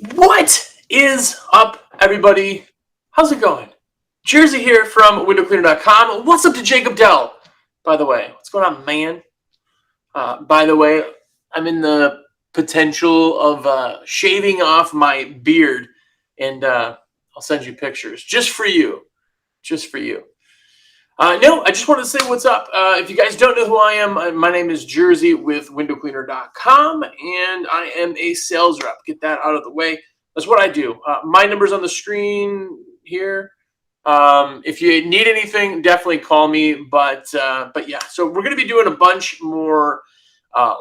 What is up, everybody? How's it going? Jersey here from windowcleaner.com. What's up to Jacob Dell? By the way, what's going on, man? By the way, I'm in the potential of shaving off my beard, and I'll send you pictures just for you. Just for you. No, I just wanted to say what's up. If you guys don't know who I am, my name is Jersey with windowcleaner.com, and I am a sales rep. Get that out of the way. That's what I do. My number's on the screen here. If you need anything, definitely call me. But yeah, so we're going to be doing a bunch more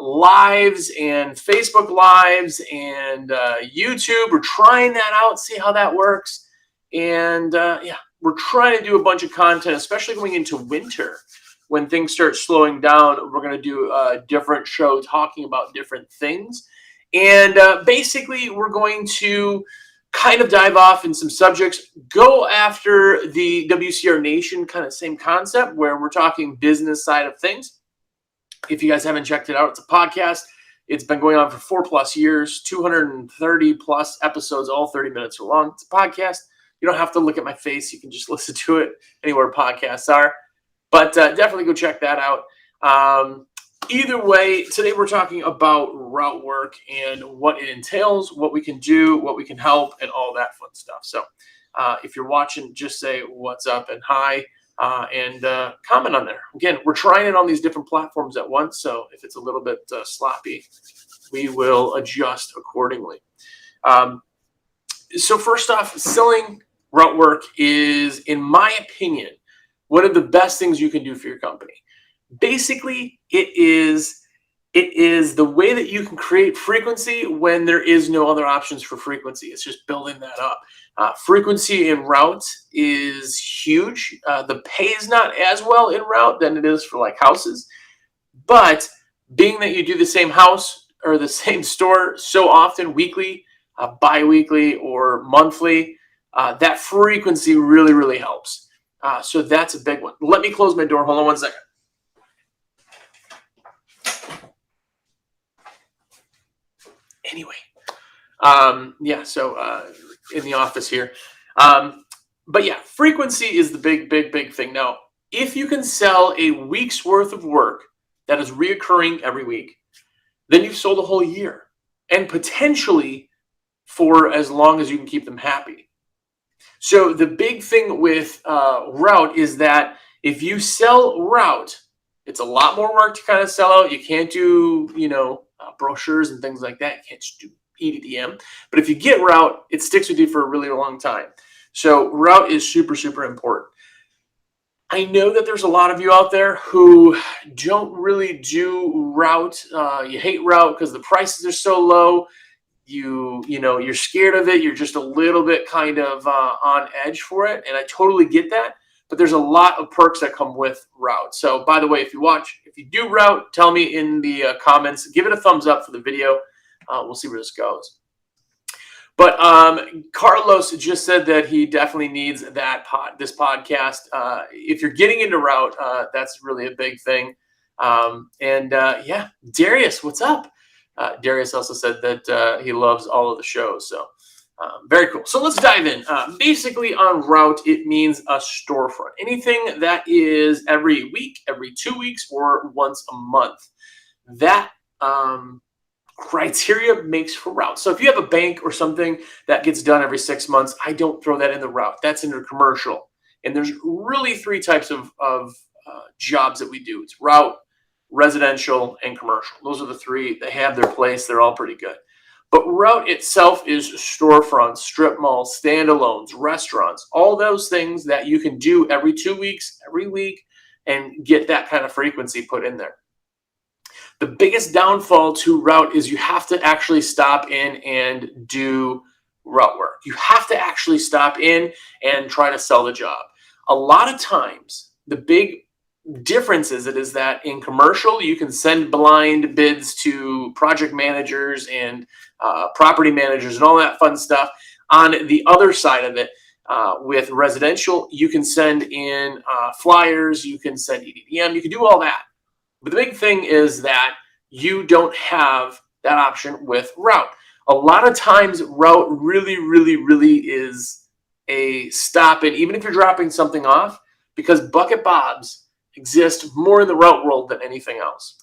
lives and Facebook lives and YouTube. We're trying that out, see how that works. And yeah, we're trying to do a bunch of content, especially going into winter. When things start slowing down, we're going to do a different show talking about different things. And basically, we're going to kind of dive off in some subjects, go after the WCR Nation kind of same concept where we're talking business side of things. If you guys haven't checked it out, it's a podcast. It's been going on for 4+ years, 230 plus episodes, all 30 minutes long. It's a podcast. You don't have to look at my face. You can just listen to it anywhere podcasts are. But definitely go check that out. Either way, today we're talking about route work and what it entails, what we can do, what we can help, and all that fun stuff. So if you're watching, just say what's up and hi, and comment on there. Again, we're trying it on these different platforms at once, so if it's a little bit sloppy, we will adjust accordingly. So first off, selling route work is, in my opinion, one of the best things you can do for your company. Basically, it is the way that you can create frequency when there is no other options for frequency. It's just building that up. Frequency in route is huge. The pay is not as well in route than it is for like houses. But being that you do the same house or the same store so often, weekly, bi-weekly, or monthly, that frequency really, really helps. So that's a big one. Let me close my door. Hold on one second. Anyway, yeah, so in the office here. But yeah, frequency is the big thing. Now, if you can sell a week's worth of work that is reoccurring every week, then you've sold a whole year, and potentially for as long as you can keep them happy. So the big thing with route is that if you sell route, it's a lot more work to kind of sell out. You can't do, brochures and things like that. You can't just do EDM. But if you get route, it sticks with you for a really long time. So route is super, super important. I know that there's a lot of you out there who don't really do route. You hate route because the prices are so low. You're scared of it. You're just a little bit kind of on edge for it. And I totally get that. But there's a lot of perks that come with route. So by the way, if you do route, tell me in the comments. Give it a thumbs up for the video. We'll see where this goes. But Carlos just said that he definitely needs this podcast. If you're getting into route, that's really a big thing. Yeah, Darius, what's up? Darius also said that he loves all of the shows. So very cool. So let's dive in. Basically, on route, it means a storefront. Anything that is every week, every 2 weeks, or once a month. That criteria makes for route. So if you have a bank or something that gets done every 6 months, I don't throw that in the route. That's in the commercial. And there's really 3 types of jobs that we do. It's route, residential, and commercial. Those are the 3. They have their place. They're all pretty good. But route itself is storefronts, strip malls, standalones, restaurants, all those things that you can do every 2 weeks, every week, and get that kind of frequency put in there. The biggest downfall to route is you have to actually stop in and do route work. You have to actually stop in and try to sell the job. A lot of times, the big difference is that in commercial, you can send blind bids to project managers and property managers and all that fun stuff. On the other side of it, with residential, you can send in flyers, you can send EDM, you can do all that. But the big thing is that you don't have that option with route. A lot of times route really is a stop in, even if you're dropping something off, because bucket bobs exist more in the route world than anything else.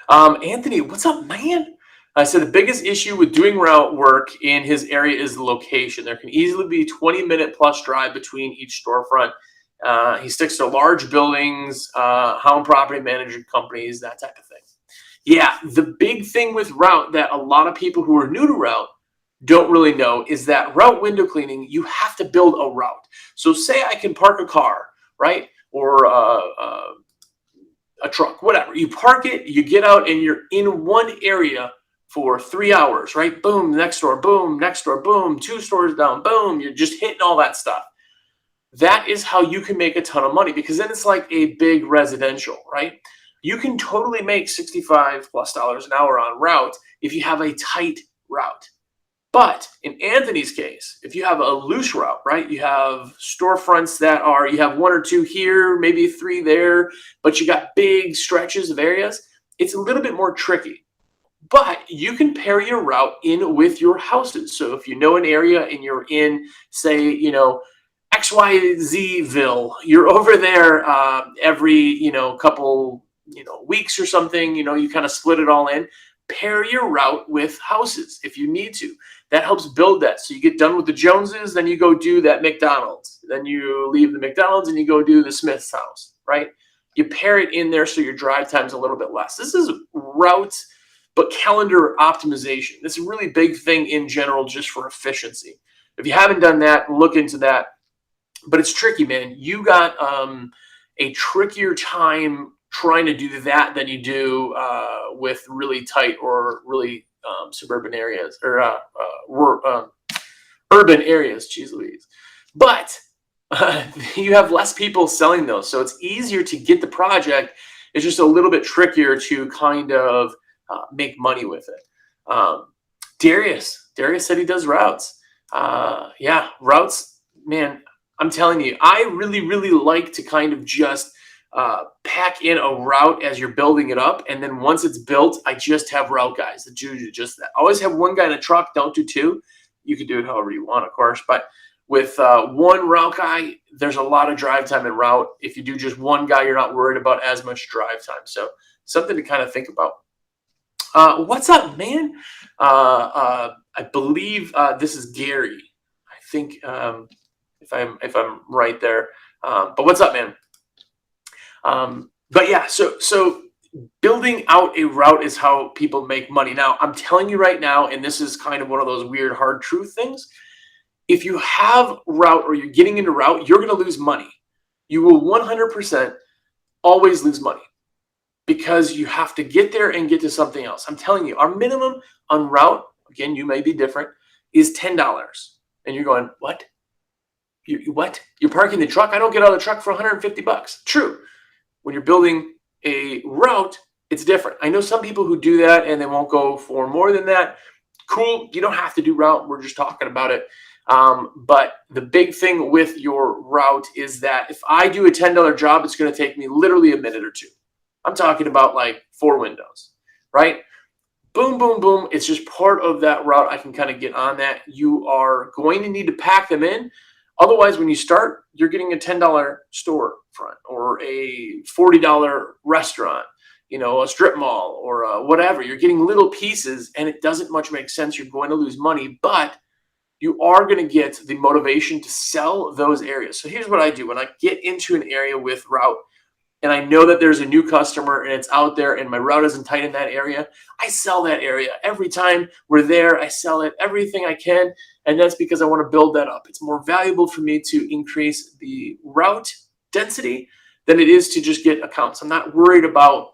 Anthony, what's up, man? I said the biggest issue with doing route work in his area is the location. There can easily be 20-minute plus drive between each storefront. He sticks to large buildings, home property management companies, that type of thing. Yeah, the big thing with route that a lot of people who are new to route don't really know is that route window cleaning, you have to build a route. So say I can park a car, right? Or a truck, whatever. You park it, you get out, and you're in one area for 3 hours, right? Boom, next door, boom, next door, boom, 2 stores down, boom. You're just hitting all that stuff. That is how you can make a ton of money, because then it's like a big residential, right? You can totally make $65+ an hour on route if you have a tight route. But in Anthony's case, if you have a loose route, right, you have storefronts that are, you have 1 or 2 here, maybe 3 there, but you got big stretches of areas, it's a little bit more tricky. But you can pair your route in with your houses. So if you know an area and you're in, say, you know, XYZville, you're over there every, you know, couple, you know, weeks or something, you know, you kind of split it all in. Pair your route with houses if you need to. That helps build that. So you get done with the Joneses, then you go do that McDonald's. Then you leave the McDonald's and you go do the Smith's house, right? You pair it in there so your drive time's a little bit less. This is routes, but calendar optimization. This is a really big thing in general just for efficiency. If you haven't done that, look into that. But it's tricky, man. You got a trickier time trying to do that than you do with really tight or really suburban areas or urban areas. Jeez Louise. But you have less people selling those, so it's easier to get the project. It's just a little bit trickier to kind of make money with it. Darius said he does routes. Yeah, routes, man. I'm telling you, I really like to kind of just pack in a route as you're building it up. And then once it's built, I just have route guys that do just that. Always have one guy in a truck. Don't do 2. You can do it however you want, of course. But with one route guy, there's a lot of drive time in route. If you do just one guy, you're not worried about as much drive time. So something to kind of think about. What's up, man? I believe this is Gary. I think if I'm right there. But what's up, man? But yeah, so building out a route is how people make money. Now, I'm telling you right now, and this is kind of one of those weird hard truth things. If you have route or you're getting into route, you're going to lose money. You will 100% always lose money because you have to get there and get to something else. I'm telling you, our minimum on route, again, you may be different, is $10. And you're going, what? What? You're parking the truck? I don't get out of the truck for $150. True. When you're building a route, it's different. I know some people who do that and they won't go for more than that. Cool. You don't have to do route. We're just talking about it. But the big thing with your route is that if I do a $10 job, it's going to take me literally a minute or 2. I'm talking about like 4 windows, right? Boom, boom, boom. It's just part of that route. I can kind of get on that. You are going to need to pack them in. Otherwise, when you start, you're getting a $10 storefront or a $40 restaurant, you know, a strip mall or whatever. You're getting little pieces and it doesn't much make sense. You're going to lose money, but you are going to get the motivation to sell those areas. So here's what I do. When I get into an area with route and I know that there's a new customer and it's out there and my route isn't tight in that area, I sell that area. Every time we're there, I sell it, everything I can. And that's because I want to build that up. It's more valuable for me to increase the route density than it is to just get accounts. I'm not worried about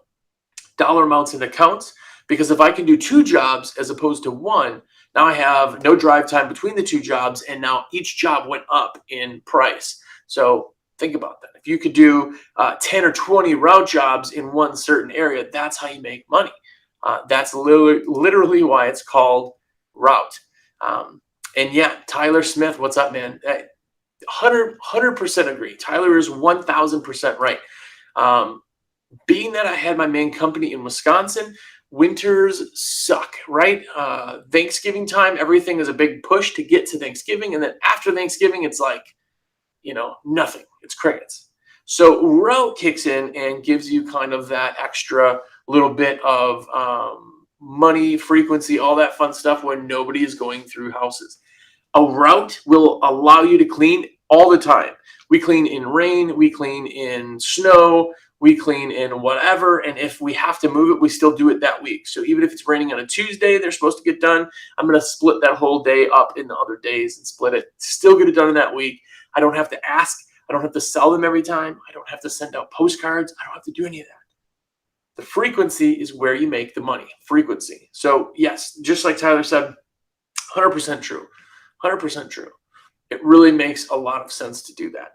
dollar amounts in accounts because if I can do 2 jobs as opposed to 1, now I have no drive time between the 2 jobs and now each job went up in price. So think about that. If you could do 10 or 20 route jobs in one certain area, that's how you make money. That's literally why it's called route. And yeah, Tyler Smith, what's up, man? 100% agree. Tyler is 1000% right. Being that I had my main company in Wisconsin, Winters suck, right? Thanksgiving time, everything is a big push to get to Thanksgiving. And then after Thanksgiving, it's like, nothing. It's crickets. So route kicks in and gives you kind of that extra little bit of money, frequency, all that fun stuff when nobody is going through houses. A route will allow you to clean all the time. We clean in rain, we clean in snow, we clean in whatever. And if we have to move it, we still do it that week. So even if it's raining on a Tuesday, they're supposed to get done. I'm going to split that whole day up in the other days and split it. Still get it done in that week. I don't have to ask. I don't have to sell them every time. I don't have to send out postcards. I don't have to do any of that. The frequency is where you make the money. Frequency. So yes, just like Tyler said, 100% true. 100% true. It really makes a lot of sense to do that.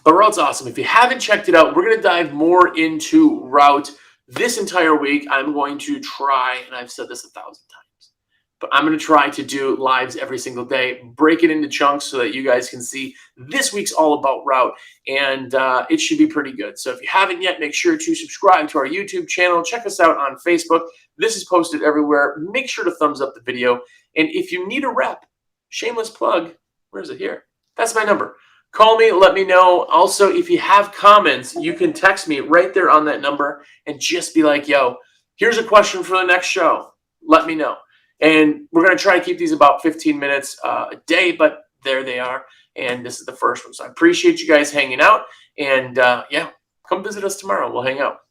But Route's awesome. If you haven't checked it out, we're going to dive more into Route this entire week. I'm going to try, and I've said this 1,000 times, but I'm going to try to do lives every single day, break it into chunks so that you guys can see this week's all about Route, and it should be pretty good. So if you haven't yet, make sure to subscribe to our YouTube channel. Check us out on Facebook. This is posted everywhere. Make sure to thumbs up the video. And if you need a rep, shameless plug, where is it here? That's my number. Call me, let me know. Also, if you have comments, you can text me right there on that number and just be like, yo, here's a question for the next show. Let me know. And we're going to try to keep these about 15 minutes a day, but there they are. And this is the first one. So I appreciate you guys hanging out. And yeah, come visit us tomorrow. We'll hang out.